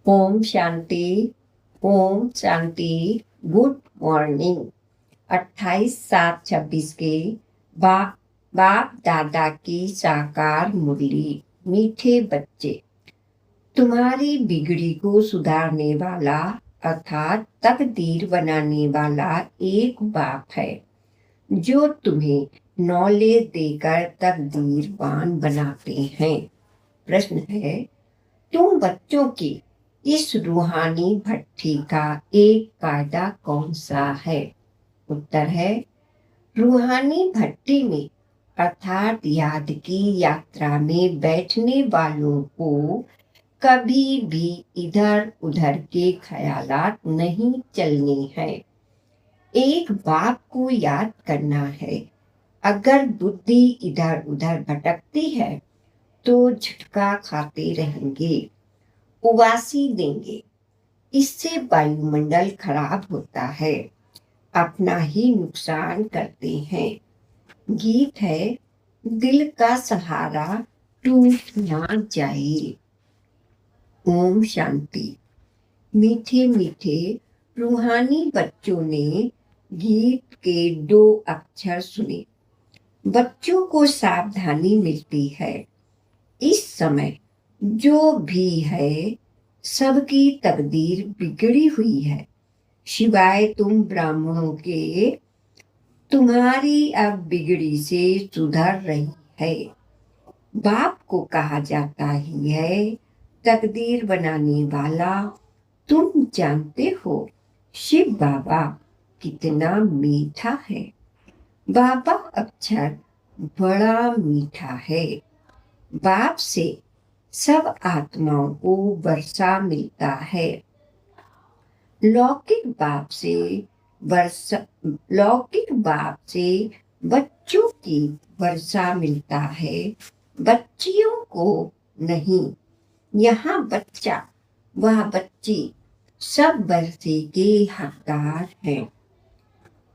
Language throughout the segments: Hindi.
ओम शांति। ओम शांति। Good morning. 28/7/26 के बाप दादा की साकार मुरली। मीठे बच्चे, तुम्हारी बिगड़ी को सुधारने वाला अर्थात तकदीर बनाने वाला एक बाप है जो तुम्हें नॉलेज देकर तकदीरवान बनाते हैं। प्रश्न है, तुम बच्चों की इस रूहानी भट्टी का एक कायदा कौन सा है? उत्तर है, रूहानी भट्टी में अर्थात याद की यात्रा में बैठने वालों को कभी भी इधर उधर के ख्यालात नहीं चलने हैं। एक बाप को याद करना है। अगर बुद्धि इधर उधर भटकती है तो झटका खाते रहेंगे, उबासी देंगे। इससे वायुमंडल खराब होता है, अपना ही नुकसान करते हैं। गीत है, दिल का सहारा टूट ना जाए। ओम शांति। मीठे मीठे रूहानी बच्चों ने गीत के 2 अक्षर सुने। बच्चों को सावधानी मिलती है। इस समय जो भी है सबकी तकदीर बिगड़ी हुई है, शिवाय तुम ब्राह्मणों के। तुम्हारी अब बिगड़ी से सुधर रही है। बाप को कहा जाता ही है तकदीर बनाने वाला। तुम जानते हो शिव बाबा कितना मीठा है। बाबा अक्षर बड़ा मीठा है। बाप से सब आत्माओं को वर्षा मिलता है। लौकिक बाप से बच्चों की वर्षा मिलता है, बच्चियों को नहीं। यहाँ बच्चा वह बच्ची सब वर्षे के हकदार हैं।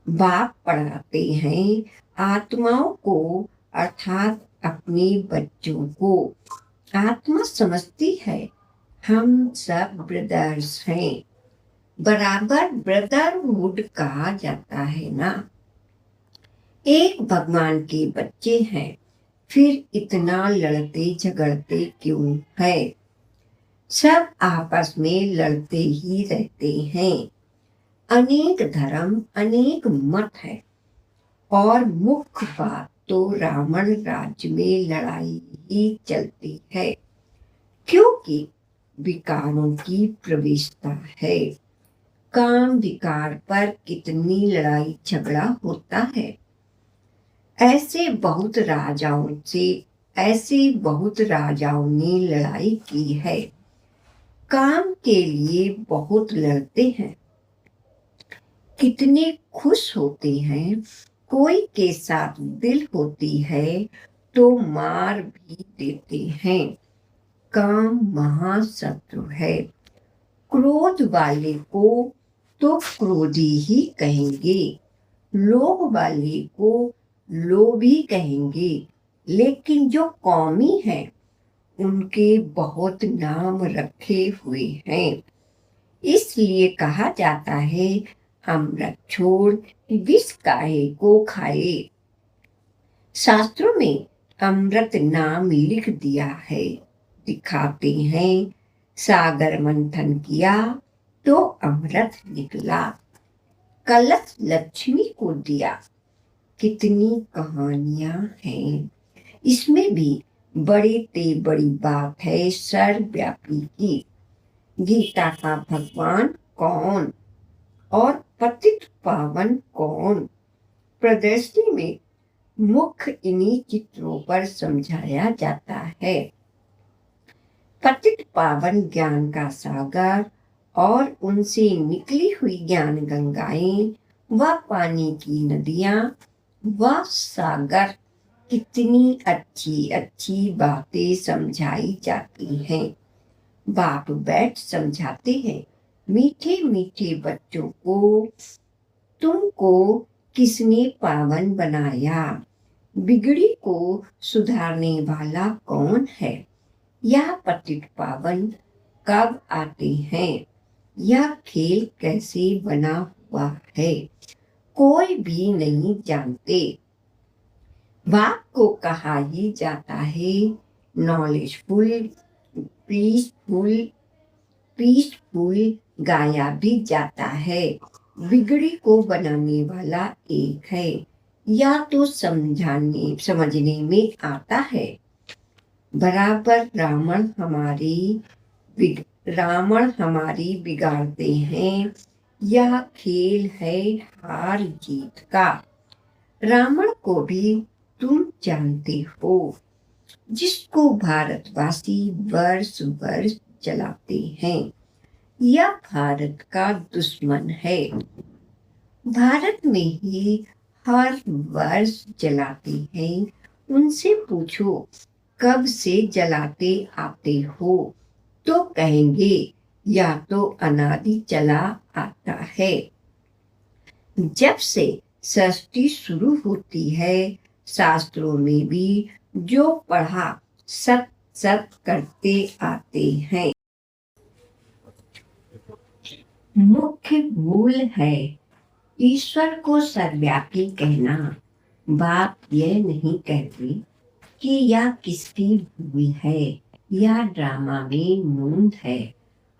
बाप पढ़ाते हैं आत्माओं को अर्थात अपने बच्चों को। आत्मा समझती है हम सब ब्रदर्स हैं। बराबर ब्रदरहुड कहा जाता है ना। एक भगवान के बच्चे हैं, फिर इतना लड़ते झगड़ते क्यों है? सब आपस में लड़ते ही रहते हैं। अनेक धर्म अनेक मत है और मुख्य बात तो रावण राज्य में लड़ाई ही चलती है, क्योंकि विकारों की प्रवेशता है। काम विकार पर कितनी लड़ाई झगड़ा होता है। ऐसे बहुत राजाओं ने लड़ाई की है। काम के लिए बहुत लड़ते हैं, कितने खुश होते हैं। कोई के साथ दिल होती है तो मार भी देते हैं। काम महाशत्रु है। क्रोध वाले को तो क्रोधी ही कहेंगे, लोभ वाले को लोभी कहेंगे, लेकिन जो कौमी हैं उनके बहुत नाम रखे हुए हैं। इसलिए कहा जाता है अमृत छोड़ विष काहे को खाए। शास्त्रों में अमृत नाम लिख दिया है, दिखाते हैं। सागर मंथन किया तो अमृत निकला, कलश लक्ष्मी को दिया। कितनी कहानियां हैं। इसमें भी बड़ी ते बड़ी बात है सर्वव्यापी की। गीता का भगवान कौन और पतित पावन कौन? प्रदर्शनी में मुख्य इन्हीं चित्रों पर समझाया जाता है। पतित पावन ज्ञान का सागर और उनसे निकली हुई ज्ञान गंगाएं व पानी की नदियां व सागर, कितनी अच्छी अच्छी बातें समझाई जाती हैं। बाप बैठ समझाते हैं मीठे मीठे बच्चों को, तुमको किसने पावन बनाया? बिगड़ी को सुधारने वाला कौन है? यह पतित पावन कब आते हैं, यह खेल कैसे बना हुआ है, कोई भी नहीं जानते। बाप को कहा ही जाता है नॉलेजफुल, पीसफुल, पीसफुल गाया भी जाता है बिगड़ी को बनाने वाला एक है, या तो समझने में आता है। बराबर रावण हमारी बिगाड़ते हैं, यह खेल है हार जीत का। रावण को भी तुम जानते हो, जिसको भारतवासी वर्ष वर्ष जलाते हैं, यह भारत का दुश्मन है। भारत में ही हर वर्ष जलाते हैं, उनसे पूछो कब से जलाते आते हो, तो कहेंगे या तो अनादि चला आता है। जब से सृष्टि शुरू होती है, शास्त्रों में भी जो पढ़ा सत सत करते आते हैं। मुख्य मूल है ईश्वर को सर्वव्यापी कहना। बात यह नहीं कहती कि यह किसकी भूल है या ड्रामा में नूंद है।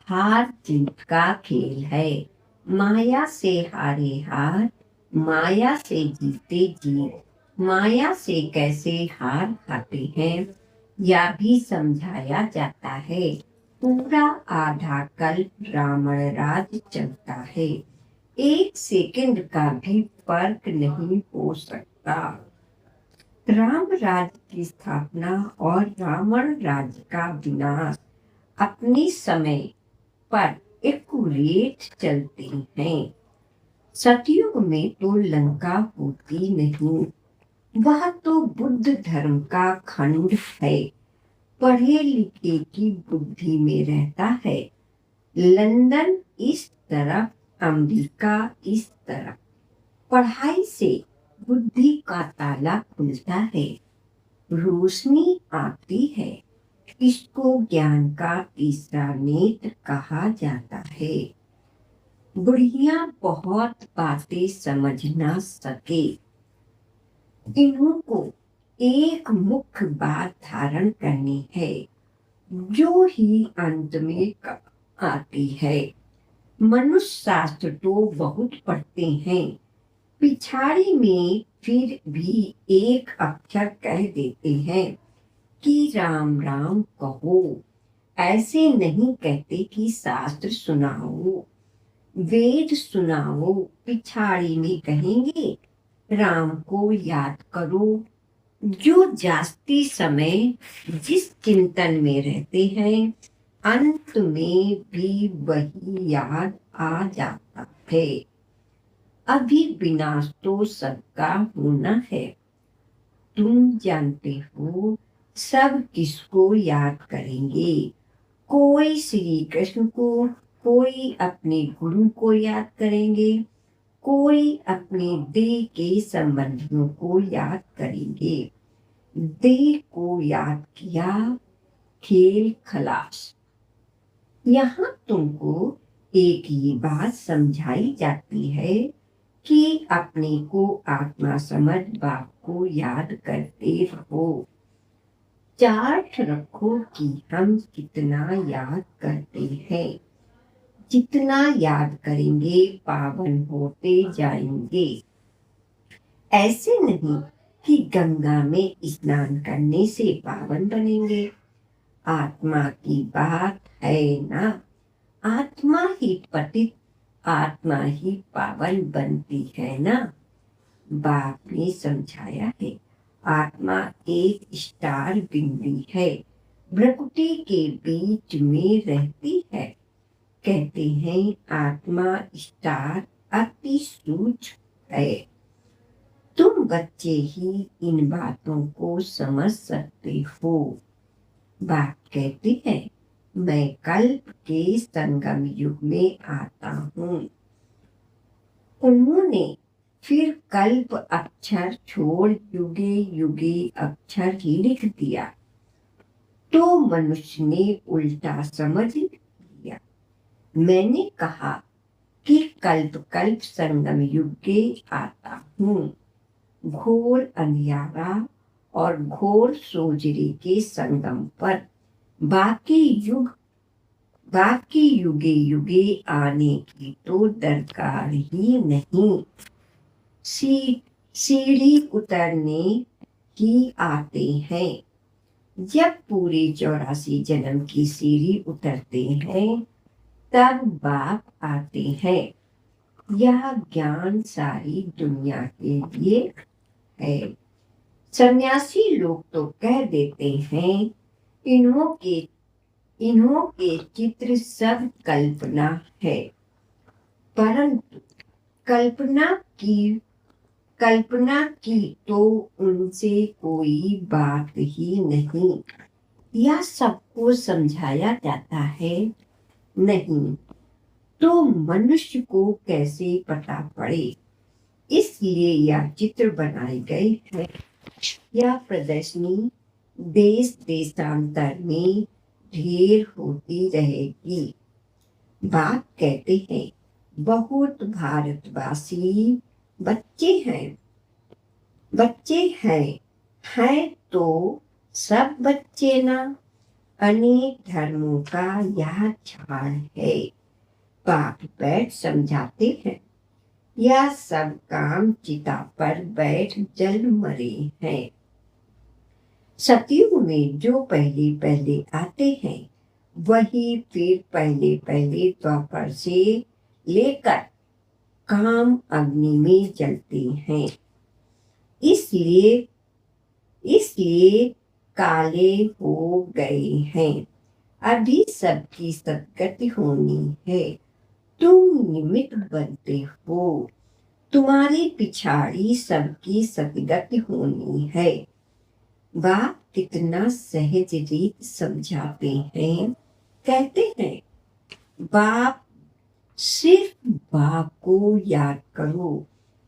हार जीत का खेल है, माया से हारे हार, माया से जीते जीत। माया से कैसे हार खाते हैं, यह भी समझाया जाता है। पूरा आधा कल्प रावण राज चलता है, एक सेकंड का भी फर्क नहीं हो सकता। राम राज्य की स्थापना और रावण राज्य का विनाश अपने समय पर एक्यूरेट चलते हैं। सतयुग में तो लंका होती नहीं, वह तो बुद्ध धर्म का खंड है, पढ़े लिखे की बुद्धि में रहता है। लंदन इस तरफ, अमेरिका इस तरफ। पढ़ाई से बुद्धि का ताला खुलता है, रोशनी आती है। इसको ज्ञान का तीसरा नेत्र कहा जाता है। बुढ़िया बहुत बातें समझ ना सके, इन्हों को एक मुख्य बात धारण करनी है, जो ही अंत में आती है। मनुष्य शास्त्र तो बहुत पढ़ते हैं, पिछाड़ी में फिर भी एक अक्षर कह देते हैं कि राम राम कहो। ऐसे नहीं कहते कि शास्त्र सुनाओ, वेद सुनाओ, पिछाड़ी में कहेंगे राम को याद करो। जो जास्ती समय जिस चिंतन में रहते हैं, अंत में भी वही याद आ जाता है। अभी विनाश तो सबका होना है। तुम जानते हो सब किसको याद करेंगे, कोई श्री कृष्ण को, कोई अपने गुरु को याद करेंगे, कोई अपने देह के संबंधियों को याद करेंगे। देह को याद किया, खेल खलास। यहाँ तुमको एक ही बात समझाई जाती है कि अपने को आत्मा समझ बाप को याद करते रहो। चार्ट रखो कि हम कितना याद करते हैं। जितना याद करेंगे पावन होते जाएंगे। ऐसे नहीं कि गंगा में स्नान करने से पावन बनेंगे। आत्मा की बात है ना, आत्मा ही पतित, आत्मा ही पावन बनती है ना। बाप ने समझाया है, आत्मा एक स्टार बिंदी है, प्रकृति के बीच में रहती है। कहते हैं आत्मा स्टार अति सूक्ष्म है। तुम बच्चे ही इन बातों को समझ सकते हो। बाप कहते हैं मैं कल्प के संगम युग में आता हूँ। उन्होंने फिर कल्प अक्षर छोड़ युगे युगे अक्षर लिख दिया, तो मनुष्य ने उल्टा समझ मैंने कहा कि कल्प कल्प संगम युग के आता हूँ। घोर अंधियारा और घोर सोजरे के संगम पर बाकी युगे युगे आने की तो दरकार ही नहीं। सीढ़ी उतरने ही आते हैं। जब पूरे 84 जन्म की सीढ़ी उतरते हैं तब बाप आते हैं। यह ज्ञान सारी दुनिया के लिए है। सन्यासी लोग तो कह देते हैं इन्हों के चित्र सब कल्पना है, परंतु कल्पना की तो उनसे कोई बात ही नहीं। यह सबको समझाया जाता है, नहीं तो मनुष्य को कैसे पता पड़े। इसलिए यह चित्र बनाए गए हैं। यह प्रदर्शनी देश देशांतर में ढेर होती रहेगी। बाप कहते हैं बहुत भारतवासी बच्चे हैं तो सब बच्चे ना। अनेक धर्मों का यह झाड़ है। बाप बैठ समझाते हैं। यह सब काम चिता पर बैठ जल मरे हैं। सतयुग में जो पहले पहले आते हैं वही फिर पहले पहले द्वापर से लेकर काम अग्नि में जलते हैं। इसलिए काले हो गए हैं। अभी सबकी सदगति होनी है। तुम निमित्त बनते हो। तुम्हारी पिछाड़ी सबकी सदगति होनी है। बाप कितना सहज रीत समझाते हैं। कहते हैं बाप सिर्फ बाप को याद करो।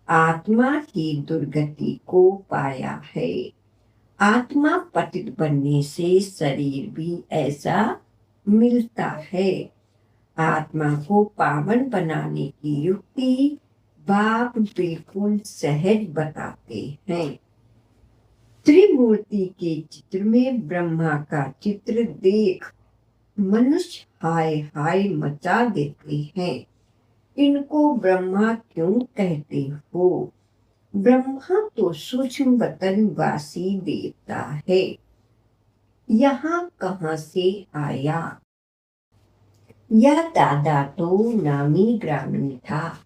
आत्मा की दुर्गति को पाया है। आत्मा पतित बनने से शरीर भी ऐसा मिलता है। आत्मा को पावन बनाने की युक्ति बाप बिल्कुल सहज बताते हैं। त्रिमूर्ति के चित्र में ब्रह्मा का चित्र देख मनुष्य हाय हाय मचा देते हैं। इनको ब्रह्मा क्यों कहते हो? ब्रह्मा तो सूक्ष्म वतन वासी देवता है। यहाँ कहाँ से आया? यह दादा तो नामी ग्रामीण था।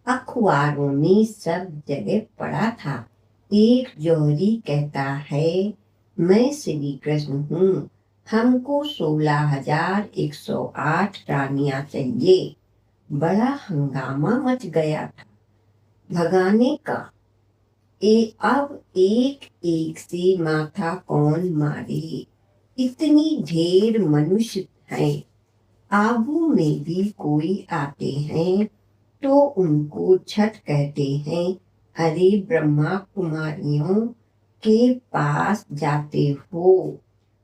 अखबारों में सब जगह पड़ा था। एक जौहरी कहता है मैं श्री कृष्ण हूँ। हमको 16,108 रानियां चाहिए। बड़ा हंगामा मच गया था भगाने का। अब एक एक से माथा कौन मारे। इतनी ढेर मनुष्य हैं। आबू में भी कोई आते हैं तो उनको छठ कहते हैं। अरे ब्रह्मा कुमारियों के पास जाते हो,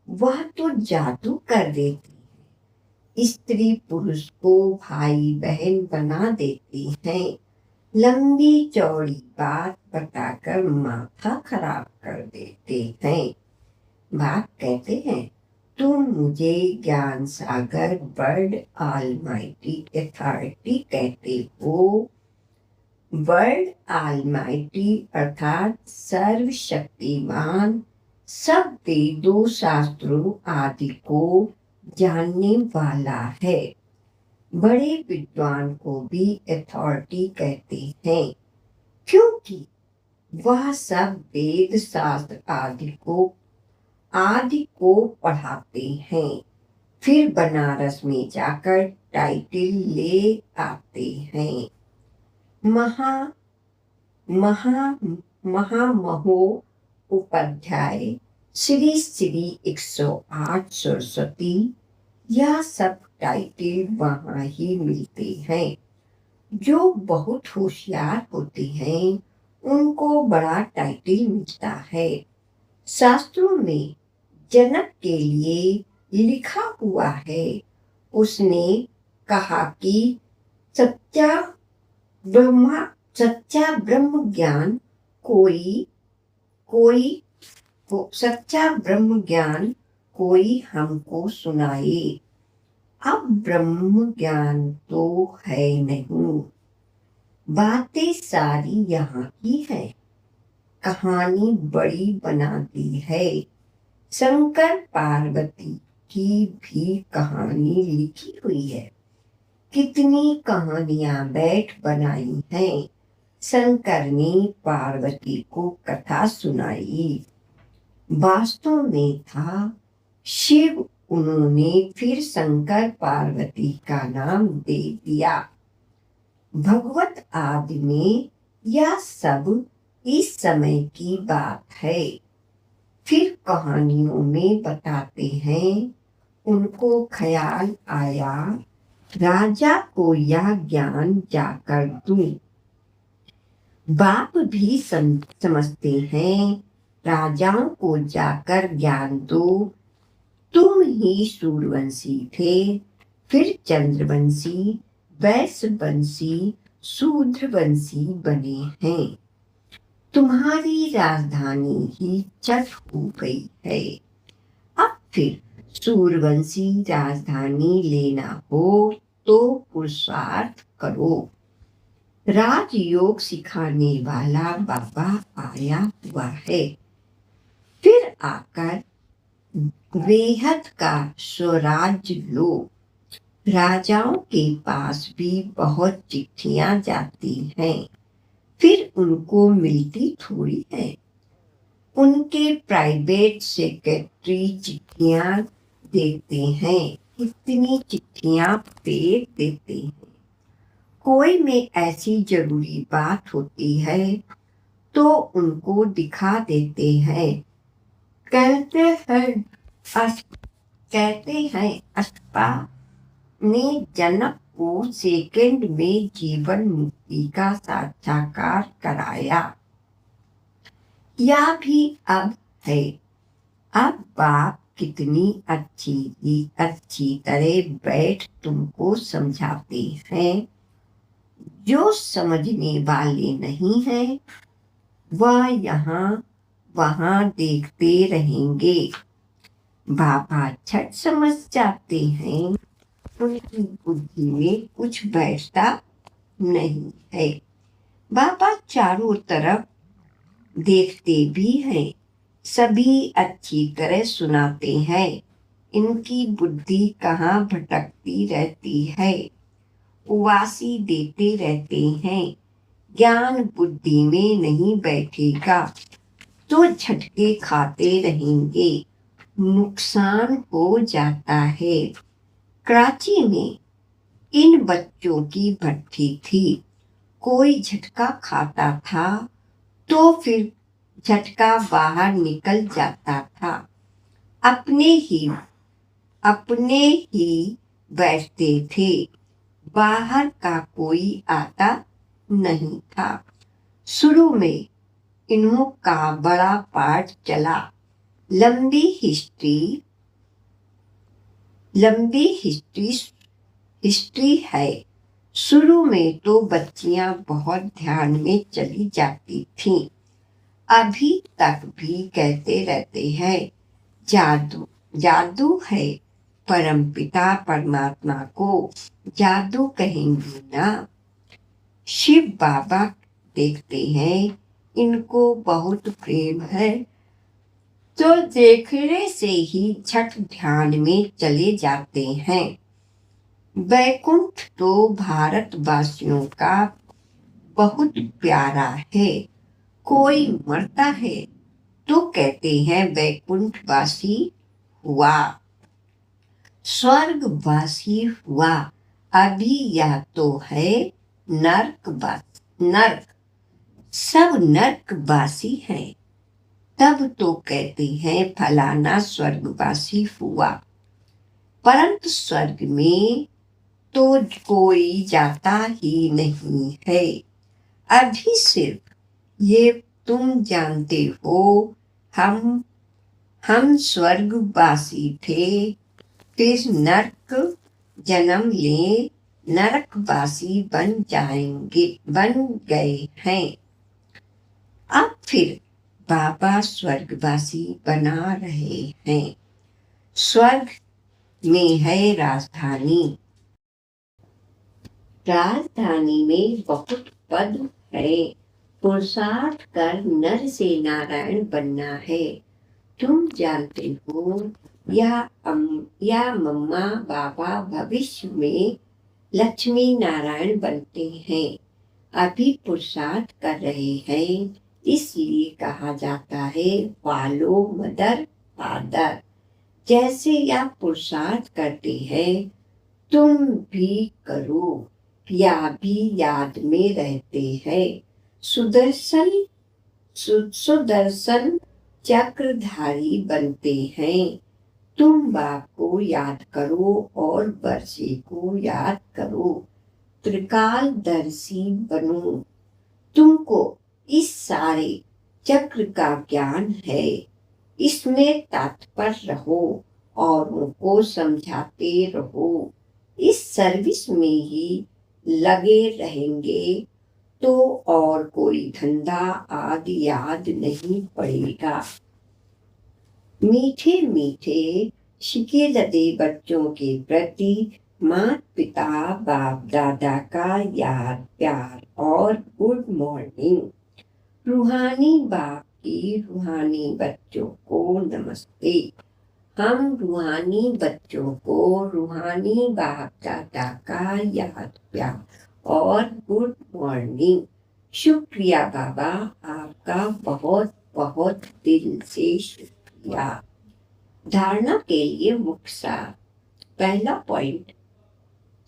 वह तो जादू कर देती है। स्त्री पुरुष को भाई बहन बना देती हैं। लंबी चौड़ी बात बताकर माथा खराब कर देते हैं। बाप कहते हैं तुम मुझे ज्ञान सागर वर्ल्ड ऑलमाइटी अथॉरिटी कहते हो। वर्ल्ड ऑलमाइटी अर्थात सर्वशक्तिमान सब वेदों शास्त्रों आदि को जानने वाला है। बड़े विद्वान को भी अथॉरिटी कहते हैं क्योंकि वह सब वेद शास्त्र आदि को पढ़ाते हैं। फिर बनारस में जाकर टाइटल ले आते हैं। महामहो उपाध्याय श्री श्री 108 सरस्वती यह सब टाइटल वहाँ ही मिलते हैं। जो बहुत होशियार होते हैं उनको बड़ा टाइटल मिलता है। शास्त्रों में जनक के लिए लिखा हुआ है। उसने कहा कि सच्चा ब्रह्म ज्ञान सच्चा ब्रह्म ज्ञान कोई हमको सुनाए। अब ब्रह्म ज्ञान तो है नहीं, बातें सारी यहाँ की है, कहानी बड़ी बना दी है। शंकर पार्वती की भी कहानी लिखी हुई है, कितनी कहानियां बैठ बनाई हैं। शंकर ने पार्वती को कथा सुनाई, वास्तव में था शिव। उन्होंने फिर शंकर पार्वती का नाम दे दिया। भगवत आदि में यह सब इस समय की बात है। फिर कहानियों में बताते हैं, उनको ख्याल आया राजा को यह ज्ञान जाकर दूं। बाप भी समझते हैं, राजाओं को जाकर ज्ञान दो। तुम ही सूर्यवंशी थे, फिर चंद्रवंशी, वैश्यवंशी, शूद्रवंशी बने हैं। तुम्हारी राजधानी ही चट हो गई है। अब फिर सूर्यवंशी राजधानी लेना हो तो पुरुषार्थ करो। राजयोग सिखाने वाला बाबा आया हुआ है। फिर आकर बेहद का स्वराज्य लो। राजाओं के पास भी बहुत चिट्ठियां जाती हैं, फिर उनको मिलती थोड़ी है। उनके प्राइवेट सेक्रेटरी चिट्ठियां देते हैं, कितनी चिट्ठियां फेंक देते हैं। कोई में ऐसी जरूरी बात होती है तो उनको दिखा देते हैं। कहते हैं अष्टपा ने जनक को सेकंड में जीवन मुक्ति का साक्षात्कार कराया। यह भी अब है। अब बाप कितनी अच्छी तरह बैठ तुमको समझाते हैं। जो समझने वाले नहीं हैं, वह यहाँ वहाँ देखते रहेंगे। बाबा झट समझ जाते हैं, उनकी बुद्धि में कुछ बैठता नहीं है। बाबा चारों तरफ देखते भी हैं, सभी अच्छी तरह सुनाते हैं। इनकी बुद्धि कहाँ भटकती रहती है, उवासी देते रहते हैं। ज्ञान बुद्धि में नहीं बैठेगा तो झटके खाते रहेंगे, नुकसान हो जाता है। कराची में इन बच्चों की भट्ठी थी। कोई झटका खाता था तो फिर झटका बाहर निकल जाता था। अपने ही बैठते थे, बाहर का कोई आता नहीं था। शुरू में इन्हों का बड़ा पाठ चला। लंबी हिस्ट्री है। शुरू में तो बच्चियां बहुत ध्यान में चली जाती थीं। अभी तक भी कहते रहते हैं, जादू है। परमपिता परमात्मा को जादू कहेंगी ना। शिव बाबा देखते हैं इनको बहुत प्रेम है, तो देखने से ही झट ध्यान में चले जाते हैं। वैकुंठ तो भारतवासियों का बहुत प्यारा है। कोई मरता है तो कहते हैं वैकुंठवासी हुआ, स्वर्गवासी हुआ। अभी यह तो है नर्क। सब नर्कवासी हैं, तब तो कहते हैं फलाना स्वर्गवासी हुआ। परंतु स्वर्ग में तो कोई जाता ही नहीं है। अभी सिर्फ ये तुम जानते हो, हम स्वर्गवासी थे, फिर नर्क जन्म ले नरकवासी बन गए हैं। अब फिर बाबा स्वर्गवासी बना रहे हैं। स्वर्ग में है राजधानी। राजधानी में बहुत पद है। पुरुषार्थ कर नर से नारायण बनना है। तुम जानते हो या मम्मा बाबा भविष्य में लक्ष्मी नारायण बनते हैं। अभी पुरुषार्थ कर रहे हैं, इसलिए कहा जाता है फॉलो मदर फादर। जैसे आप पुरुषार्थ करते हैं तुम भी करो, या भी याद में रहते हैं। सुदर्शन चक्रधारी बनते हैं। तुम बाप को याद करो और वर्षे को याद करो। त्रिकालदर्शी बनो। तुमको इस सारे चक्र का ज्ञान है, इसमें तत्पर रहो, औरों को समझाते रहो। इस सर्विस में ही लगे रहेंगे तो और कोई धंधा आदि याद नहीं पड़ेगा। मीठे मीठे शिके लदे बच्चों के प्रति माता पिता बाप दादा का याद प्यार और गुड मॉर्निंग। रूहानी बाप की रूहानी बच्चों को नमस्ते। हम रूहानी बच्चों को रूहानी बाप दादा का याद प्यार और गुड मॉर्निंग। शुक्रिया बाबा, आपका बहुत बहुत दिल से शुक्रिया। धारणा के लिए मुख्य सार। पहला पॉइंट,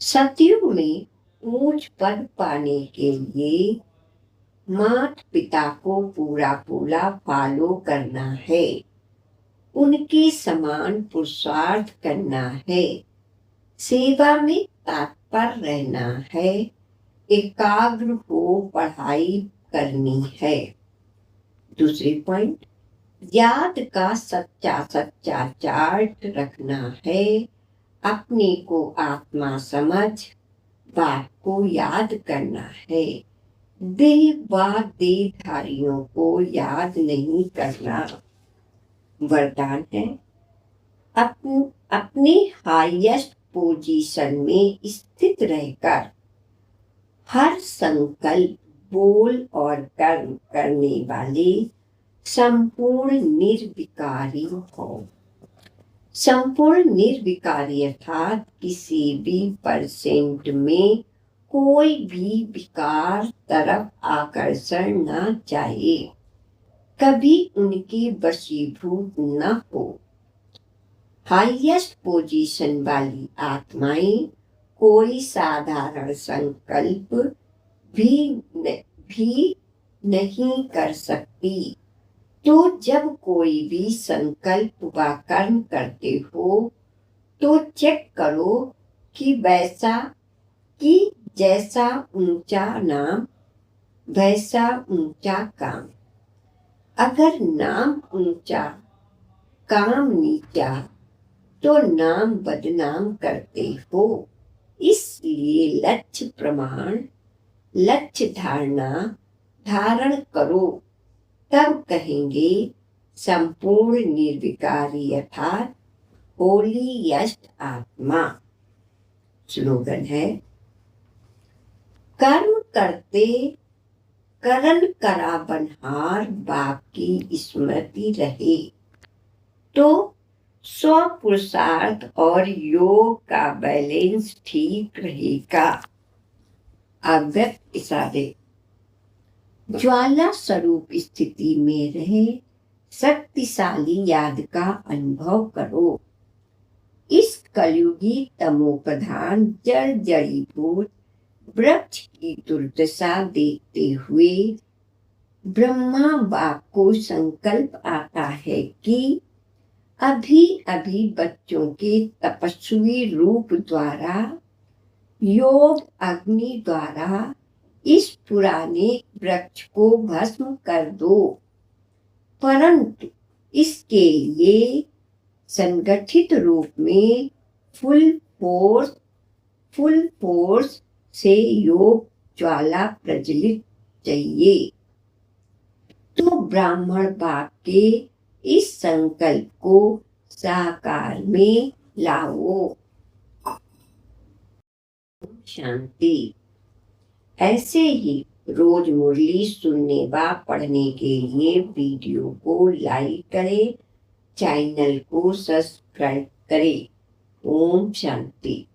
सतयुग में ऊंच पद पाने के लिए माता पिता को पूरा पूरा फॉलो करना है, उनके समान पुरुषार्थ करना है, सेवा में तत्पर रहना है, एकाग्र हो पढ़ाई करनी है। दूसरी पॉइंट, याद का सच्चा सच्चा चार्ट रखना है, अपने को आत्मा समझ बाप को याद करना है, देह व देहधारियों को याद नहीं करना। वरदान है, अपने हाईएस्ट पोजीशन में स्थित रहकर हर संकल्प बोल और कर्म करने वाले संपूर्ण निर्विकारी हो। संपूर्ण निर्विकारी अर्थात किसी भी परसेंट में कोई भी विकार तरफ आकर्षण न जाए, कभी उनके वशीभूत न हो। हाईएस्ट पोजीशन वाली आत्माएं कोई साधारण संकल्प भी नहीं कर सकती। तो जब कोई भी संकल्प व कर्म करते हो तो चेक करो कि जैसा ऊंचा नाम वैसा ऊंचा काम। अगर नाम ऊंचा काम नीचा तो नाम बदनाम करते हो। इसलिए लक्ष्य धारण करो, तब कहेंगे संपूर्ण निर्विकारी अर्थात होलीएस्ट आत्मा। स्लोगन है, कर्म करते करण करा बनहार बाप की स्मृति रहे तो स्व पुरुषार्थ और योग का बैलेंस ठीक रहेगा। अव्यक्त इशारे। ज्वाला स्वरूप स्थिति में रहे शक्तिशाली याद का अनुभव करो। इस कलयुगी तमो प्रधान जड़ीभूत वृक्ष की दुर्दशा देखते हुए ब्रह्मा बाप को संकल्प आता है कि अभी अभी बच्चों के तपस्वी रूप द्वारा योग अग्नि द्वारा इस पुराने वृक्ष को भस्म कर दो, परंतु इसके लिए संगठित रूप में फुल फुल फोर्स से योग ज्वाला प्रज्वलित चाहिए। तो ब्राह्मण बाप के इस संकल्प को साकार में लाओ। शांति। ऐसे ही रोज मुरली सुनने व पढ़ने के लिए वीडियो को लाइक करें, चैनल को सब्सक्राइब करें। ओम शांति।